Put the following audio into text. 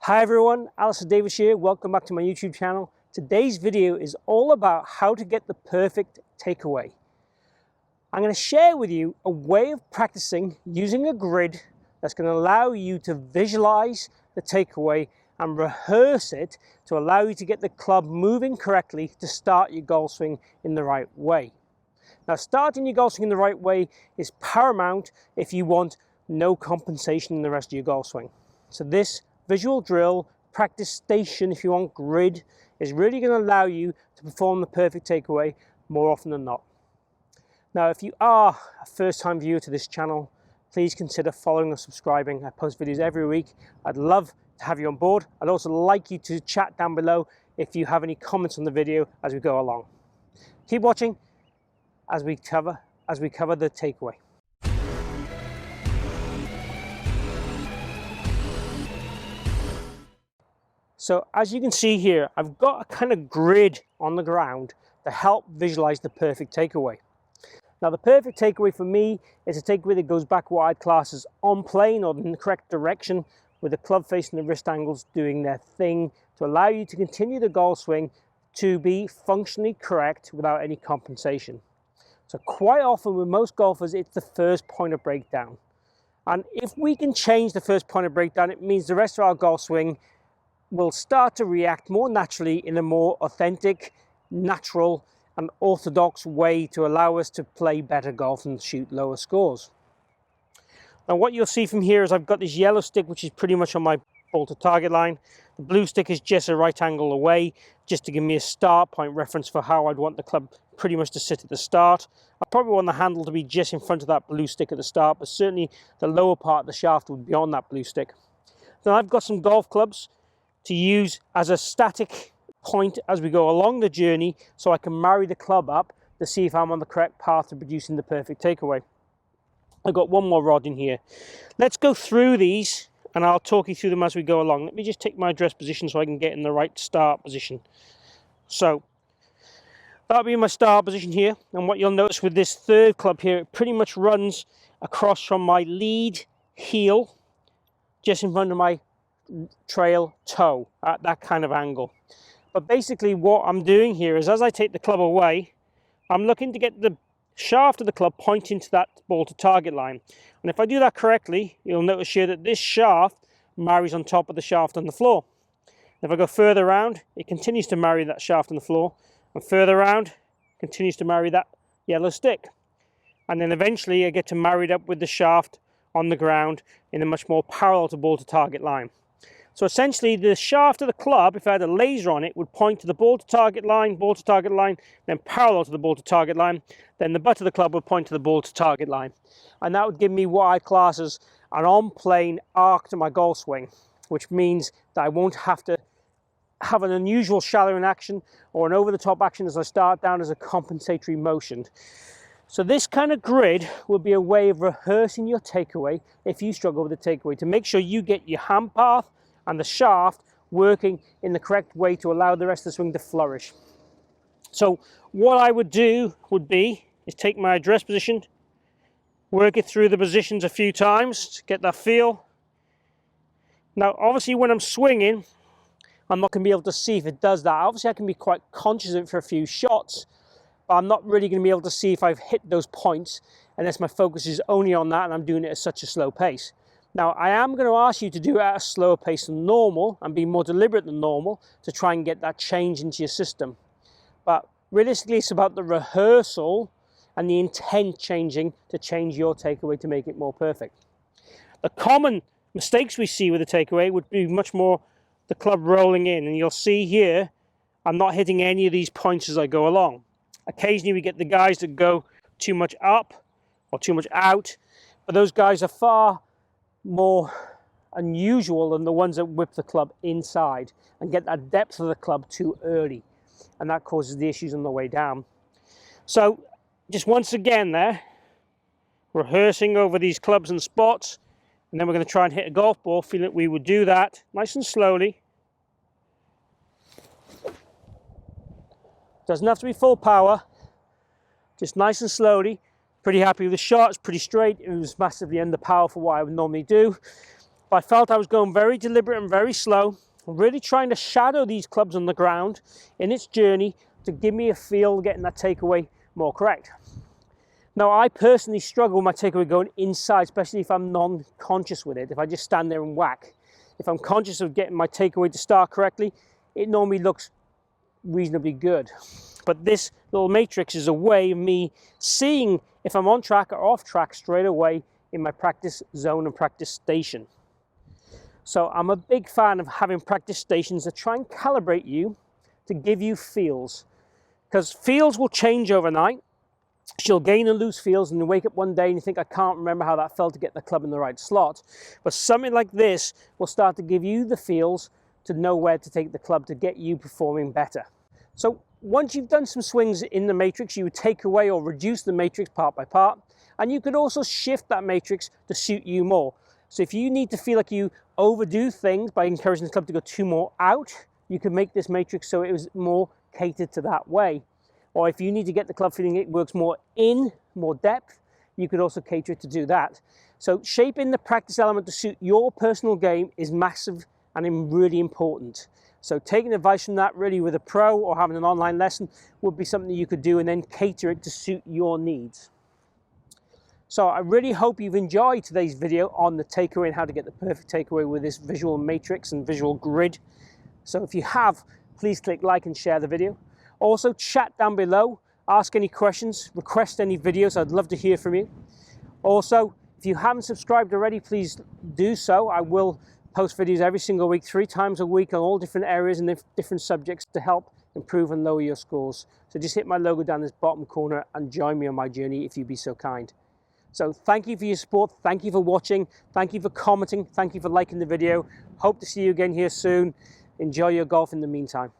Hi everyone, Alistair Davies here. Welcome back to my YouTube channel. Today's video is all about how to get the perfect takeaway. I'm going to share with you a way of practicing using a grid that's going to allow you to visualize the takeaway and rehearse it to allow you to get the club moving correctly to start your golf swing in the right way. Now, starting your golf swing in the right way is paramount if you want no compensation in the rest of your golf swing. So this visual drill, practice station, if you want, grid, is really going to allow you to perform the perfect takeaway more often than not. Now, if you are a first-time viewer to this channel, please consider following or subscribing. I post videos every week. I'd love to have you on board. I'd also like you to chat down below if you have any comments on the video as we go along. Keep watching as we cover the takeaway. So as you can see here, I've got a kind of grid on the ground to help visualize the perfect takeaway. Now, the perfect takeaway for me is a takeaway that goes back what I'd class as on plane or in the correct direction, with the club face and the wrist angles doing their thing to allow you to continue the golf swing to be functionally correct without any compensation. So quite often with most golfers, it's the first point of breakdown. And if we can change the first point of breakdown, it means the rest of our golf swing will start to react more naturally in a more authentic, natural and orthodox way to allow us to play better golf and shoot lower scores. Now what you'll see from here is I've got this yellow stick which is pretty much on my ball to target line. The blue stick is just a right angle away, just to give me a start point reference for how I'd want the club pretty much to sit at the start. I probably want the handle to be just in front of that blue stick at the start, but certainly the lower part of the shaft would be on that blue stick. Then I've got some golf clubs to use as a static point as we go along the journey, so I can marry the club up to see if I'm on the correct path to producing the perfect takeaway. I've got one more rod in here. Let's go through these and I'll talk you through them as we go along. Let me just take my address position so I can get in the right start position. So that'll be my start position here, and what you'll notice with this third club here, it pretty much runs across from my lead heel just in front of my trail toe at that kind of angle. But basically what I'm doing here is as I take the club away, I'm looking to get the shaft of the club pointing to that ball to target line. And if I do that correctly, you'll notice here that this shaft marries on top of the shaft on the floor. If I go further around, it continues to marry that shaft on the floor, and further around continues to marry that yellow stick. And then eventually I get to marry it up with the shaft on the ground in a much more parallel to ball to target line. So essentially the shaft of the club, if I had a laser on it, would point to the ball to target line, then parallel to the ball to target line. Then the butt of the club would point to the ball to target line. And that would give me what I class as an on-plane arc to my golf swing, which means that I won't have to have an unusual shallow in action or an over-the-top action as I start down as a compensatory motion. So this kind of grid will be a way of rehearsing your takeaway if you struggle with the takeaway, to make sure you get your hand path and the shaft working in the correct way to allow the rest of the swing to flourish. So what I would do would be is take my address position, work it through the positions a few times to get that feel. Now obviously when I'm swinging, I'm not going to be able to see if it does that. Obviously I can be quite conscious of it for a few shots, but I'm not really going to be able to see if I've hit those points unless my focus is only on that and I'm doing it at such a slow pace. Now, I am going to ask you to do it at a slower pace than normal and be more deliberate than normal to try and get that change into your system. But realistically, it's about the rehearsal and the intent changing to change your takeaway to make it more perfect. The common mistakes we see with the takeaway would be much more the club rolling in. And you'll see here, I'm not hitting any of these points as I go along. Occasionally, we get the guys that go too much up or too much out, but those guys are far more unusual than the ones that whip the club inside and get that depth of the club too early, and that causes the issues on the way down. So just once again there, rehearsing over these clubs and spots, and then we're going to try and hit a golf ball. Feel that we would do that nice and slowly. Doesn't have to be full power, just nice and slowly. Pretty happy with the shot. It's pretty straight. It was massively under power for what I would normally do. But but I felt I was going very deliberate and very slow, really trying to shadow these clubs on the ground in its journey to give me a feel getting that takeaway more correct. Now, I personally struggle with my takeaway going inside, especially if I'm non-conscious with it, if I just stand there and whack. If I'm conscious of getting my takeaway to start correctly, it normally looks reasonably good. But this little matrix is a way of me seeing if I'm on track or off track straight away in my practice zone and practice station. So I'm a big fan of having practice stations that try and calibrate you to give you feels, because feels will change overnight. You'll gain and lose feels, and you wake up one day and you think, I can't remember how that felt to get the club in the right slot. But something like this will start to give you the feels to know where to take the club to get you performing better. So once you've done some swings in the matrix, you would take away or reduce the matrix part by part, and you could also shift that matrix to suit you more. So if you need to feel like you overdo things by encouraging the club to go too more out, you can make this matrix so it was more catered to that way. Or if you need to get the club feeling it works more in, more depth, you could also cater it to do that. So shaping the practice element to suit your personal game is massive and really important. So taking advice from that really with a pro or having an online lesson would be something that you could do and then cater it to suit your needs. So I really hope you've enjoyed today's video on the takeaway and how to get the perfect takeaway with this visual matrix and visual grid. So if you have, please click like and share the video. Also, chat down below, ask any questions, request any videos. I'd love to hear from you. Also, if you haven't subscribed already, please do so. I will post videos every single week, 3 times a week on all different areas and different subjects to help improve and lower your scores. So just hit my logo down this bottom corner and join me on my journey if you'd be so kind. So thank you for your support. Thank you for watching. Thank you for commenting. Thank you for liking the video. Hope to see you again here soon. Enjoy your golf in the meantime.